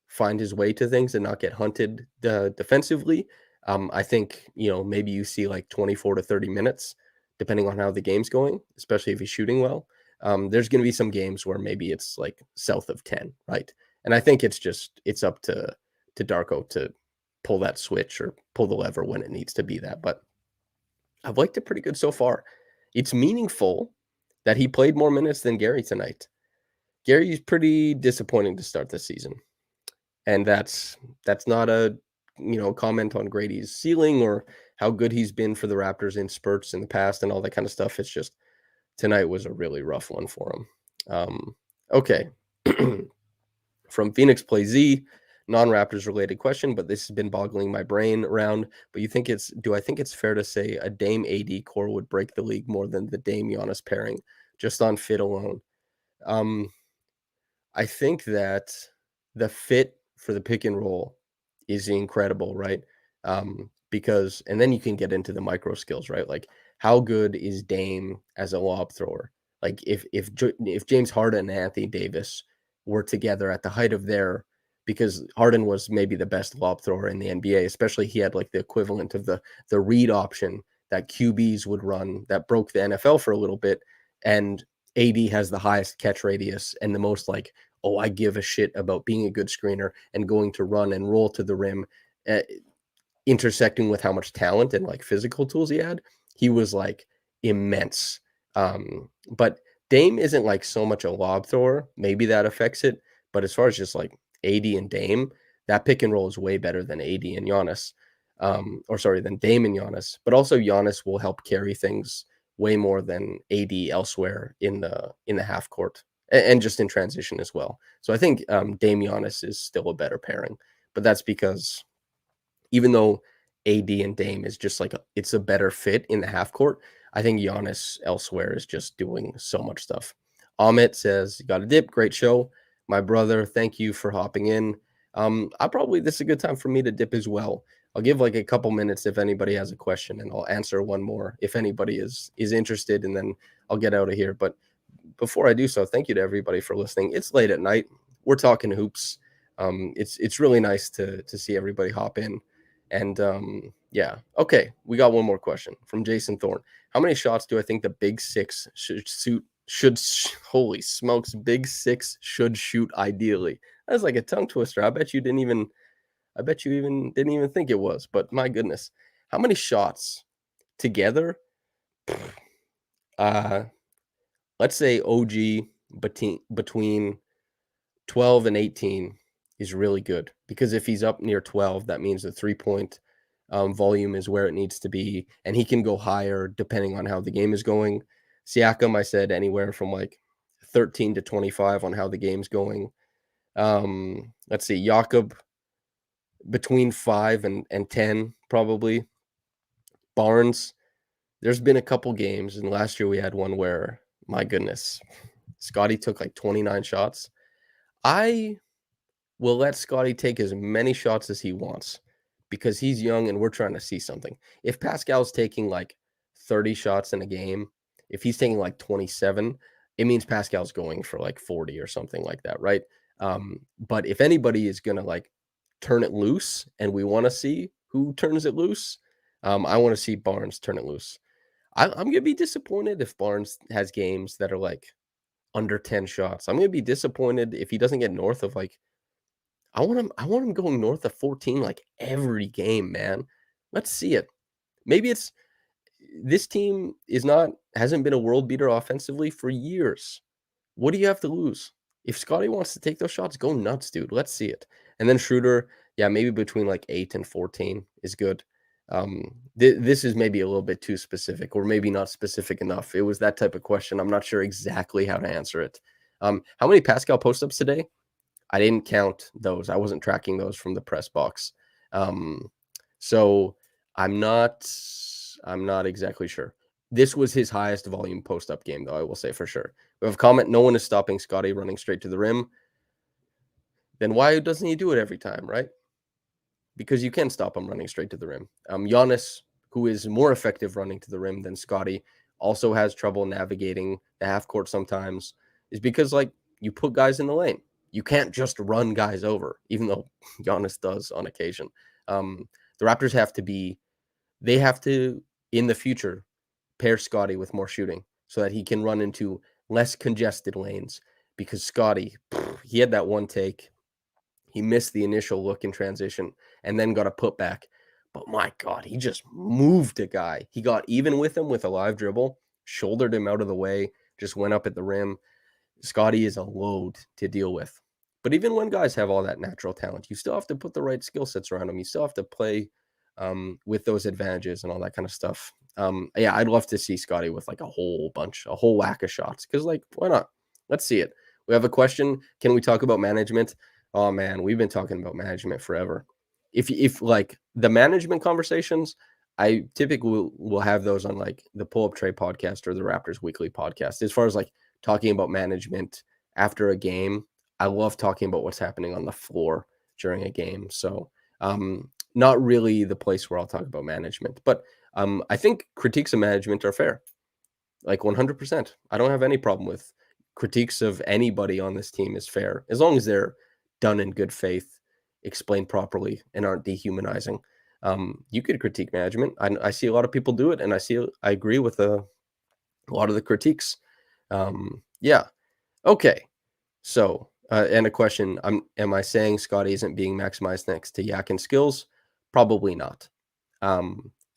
find his way to things and not get hunted defensively, I think, maybe you see like 24 to 30 minutes, depending on how the game's going, especially if he's shooting well. There's going to be some games where maybe it's like south of 10, right? And I think it's up to Darko to pull that switch or pull the lever when it needs to be that. But I've liked it pretty good so far. It's meaningful that he played more minutes than Gary tonight. Gary's pretty disappointing to start this season. And that's not a comment on Grady's ceiling or how good he's been for the Raptors in spurts in the past and all that kind of stuff. It's just tonight was a really rough one for him. Okay. From Phoenix Play Z, non-Raptors related question, but this has been boggling my brain around. But do I think it's fair to say a Dame AD core would break the league more than the Dame Giannis pairing just on fit alone? I think that the fit for the pick and roll is incredible, right? Because, and then you can get into the micro skills, right? Like how good is Dame as a lob thrower? Like if James Harden and Anthony Davis were together at the height of their because Harden was maybe the best lob thrower in the NBA, especially he had like the equivalent of the read option that QBs would run that broke the NFL for a little bit. And AD has the highest catch radius and the most like, oh, I give a shit about being a good screener and going to run and roll to the rim, uh, intersecting with how much talent and like physical tools he had. He was like immense. But Dame isn't like so much a lob thrower. Maybe that affects it. But as far as just like AD and Dame, that pick and roll is way better than AD and Giannis. Or sorry, than Dame and Giannis. But also Giannis will help carry things way more than AD elsewhere in the half court and just in transition as well. So I think Dame Giannis is still a better pairing, but that's because even though AD and Dame is just like it's a better fit in the half court, I think Giannis elsewhere is just doing so much stuff. Amit says, "Got a dip, great show, my brother. Thank you for hopping in. I probably this is a good time for me to dip as well. I'll give like a couple minutes if anybody has a question, and I'll answer one more if anybody is interested, and then I'll get out of here. But before I do so, thank you to everybody for listening. It's late at night. We're talking hoops. It's really nice to see everybody hop in. And yeah, okay, we got one more question from Jason Thorne. How many shots do I think the Big Six holy smokes, Big Six should shoot ideally? That's like a tongue twister. I bet you even didn't even think it was, but my goodness. How many shots together? Uh let's say OG between 12 and 18 is really good, because if he's up near 12, that means the 3-point volume is where it needs to be, and he can go higher depending on how the game is going. Siakam, I said anywhere from like 13 to 25 on how the game's going. Let's see, Jakob between 5 and 10 probably. Barnes, there's been a couple games, and last year we had one where, my goodness, Scotty took like 29 shots. I will let Scotty take as many shots as he wants because he's young and we're trying to see something. If Pascal's taking like 30 shots in a game, if he's taking like 27, it means Pascal's going for like 40 or something like that, right? But if anybody is going to like turn it loose and we want to see who turns it loose, I want to see Barnes turn it loose. I'm going to be disappointed if Barnes has games that are like under 10 shots. I'm going to be disappointed if he doesn't get north of like I want him going north of 14 like every game, man. Let's see it. Maybe it's this team hasn't been a world beater offensively for years. What do you have to lose? If Scotty wants to take those shots, go nuts, dude. Let's see it. And then Schroeder, yeah, maybe between like 8 and 14 is good. This is maybe a little bit too specific, or maybe not specific enough. It was that type of question. I'm not sure exactly how to answer it. How many Pascal post-ups today? I didn't count those. I wasn't tracking those from the press box. So I'm not exactly sure. This was his highest volume post-up game, though, I will say for sure. We have a comment, no one is stopping Scotty running straight to the rim. Then why doesn't he do it every time, right? Because you can stop him running straight to the rim. Giannis, who is more effective running to the rim than Scotty, also has trouble navigating the half court sometimes, is because like you put guys in the lane. You can't just run guys over, even though Giannis does on occasion. The Raptors have to, in the future, pair Scotty with more shooting so that he can run into less congested lanes, because Scotty, he had that one take. He missed the initial look in transition and then got a putback. But my God, he just moved a guy. He got even with him with a live dribble, shouldered him out of the way, just went up at the rim. Scotty is a load to deal with. But even when guys have all that natural talent, you still have to put the right skill sets around them. You still have to play with those advantages and all that kind of stuff. Yeah, I'd love to see Scotty with like a whole whack of shots, because like, why not? Let's see it. We have a question. Can we talk about management? Oh man, we've been talking about management forever. If like the management conversations, I typically will have those on like the Pull Up Tray podcast or the Raptors Weekly podcast. As far as like talking about management after a game, I love talking about what's happening on the floor during a game. So not really the place where I'll talk about management, but I think critiques of management are fair. Like 100%. I don't have any problem with critiques of anybody on this team is fair, as long as they're done in good faith, explained properly, and aren't dehumanizing. You could critique management. I see a lot of people do it, and I agree with a lot of the critiques. Yeah. Okay. So, and a question: am I saying Scotty isn't being maximized next to Yak and skills? Probably not.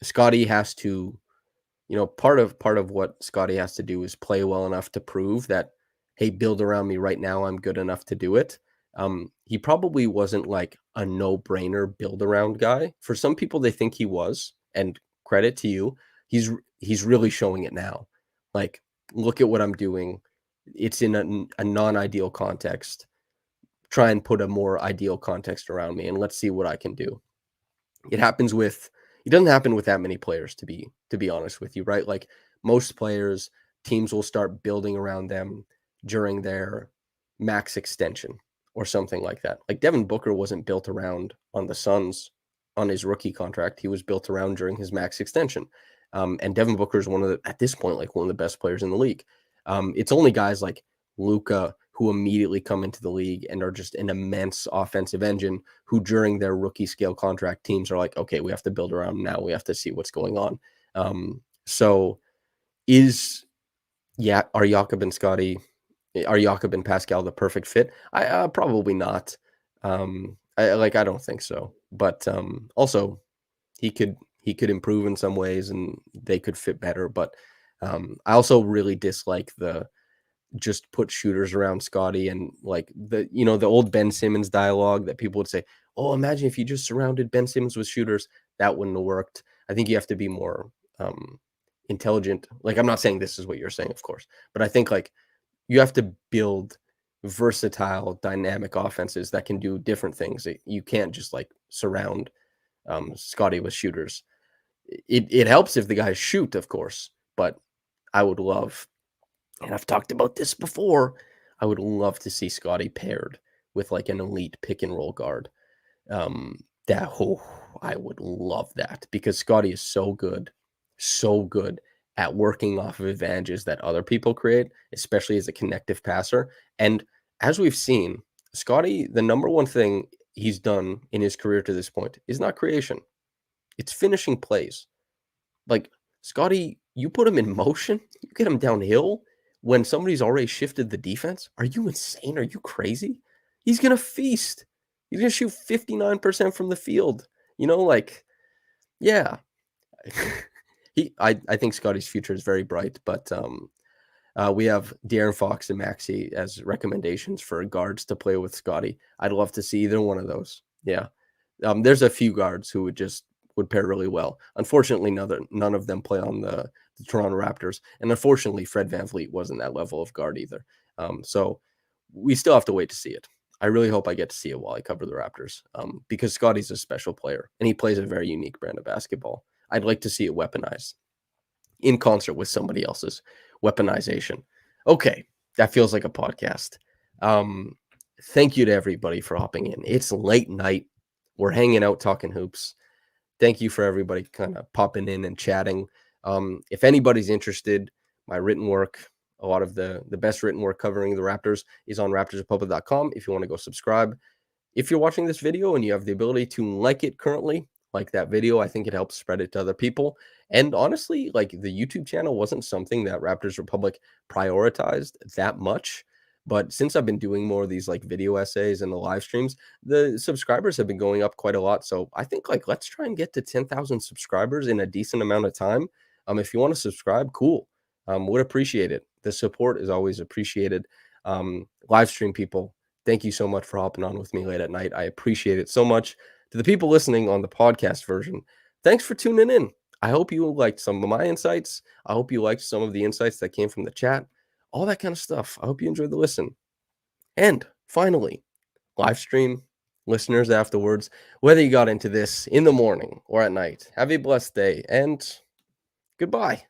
Scotty has to, part of what Scotty has to do is play well enough to prove that, hey, build around me right now. I'm good enough to do it. He probably wasn't like a no-brainer build around guy. For some people, they think he was, and credit to you. He's really showing it now. Like, look at what I'm doing. It's in a non-ideal context. Try and put a more ideal context around me, and let's see what I can do. It doesn't happen with that many players, to be honest with you, right? Like, most players, teams will start building around them during their max extension or something like that. Like, Devin Booker wasn't built around on the Suns on his rookie contract. He was built around during his max extension. And Devin Booker is at this point, like, one of the best players in the league. It's only guys like Luka who immediately come into the league and are just an immense offensive engine, who during their rookie scale contract, teams are like, okay, we have to build around him now. We have to see what's going on. So are Jakob and Pascal the perfect fit? I probably not. I don't think so. But also he could improve in some ways and they could fit better. But I also really dislike the just put shooters around Scotty, and like the old Ben Simmons dialogue that people would say, oh, imagine if you just surrounded Ben Simmons with shooters. That wouldn't have worked. I think you have to be more intelligent. Like, I'm not saying this is what you're saying, of course, but I think like you have to build versatile, dynamic offenses that can do different things. You can't just like surround Scotty with shooters. It helps if the guys shoot, of course, but I would love, and I've talked about this before, I would love to see Scotty paired with like an elite pick and roll guard. I would love that, because Scotty is so good at working off of advantages that other people create, especially as a connective passer. And as we've seen, Scotty, the number one thing he's done in his career to this point is not creation, it's finishing plays. Like, Scotty, you put him in motion, you get him downhill when somebody's already shifted the defense. Are you insane? Are you crazy? He's going to feast. He's going to shoot 59% from the field. Like, yeah. I think Scotty's future is very bright, but we have De'Aaron Fox and Maxey as recommendations for guards to play with Scotty. I'd love to see either one of those. Yeah. There's a few guards who would pair really well. Unfortunately, none of them play on the Toronto Raptors. And unfortunately, Fred VanVleet wasn't that level of guard either. So we still have to wait to see it. I really hope I get to see it while I cover the Raptors, because Scotty's a special player and he plays a very unique brand of basketball. I'd like to see it weaponized in concert with somebody else's weaponization. Okay, that feels like a podcast. Thank you to everybody for hopping in. It's late night. We're hanging out talking hoops. Thank you for everybody kind of popping in and chatting. If anybody's interested, my written work, a lot of the best written work covering the Raptors is on raptorsrepublic.com if you want to go subscribe. If you're watching this video and you have the ability to like it currently, like that video, I think it helps spread it to other people. And honestly, like, the YouTube channel wasn't something that Raptors Republic prioritized that much. But since I've been doing more of these like video essays and the live streams, the subscribers have been going up quite a lot. So I think, like, let's try and get to 10,000 subscribers in a decent amount of time. If you want to subscribe, cool. Would appreciate it. The support is always appreciated. Live stream people, thank you so much for hopping on with me late at night. I appreciate it so much. To the people listening on the podcast version, thanks for tuning in. I hope you liked some of my insights. I hope you liked some of the insights that came from the chat, all that kind of stuff. I hope you enjoyed the listen. And finally, live stream listeners afterwards, whether you got into this in the morning or at night, have a blessed day and goodbye.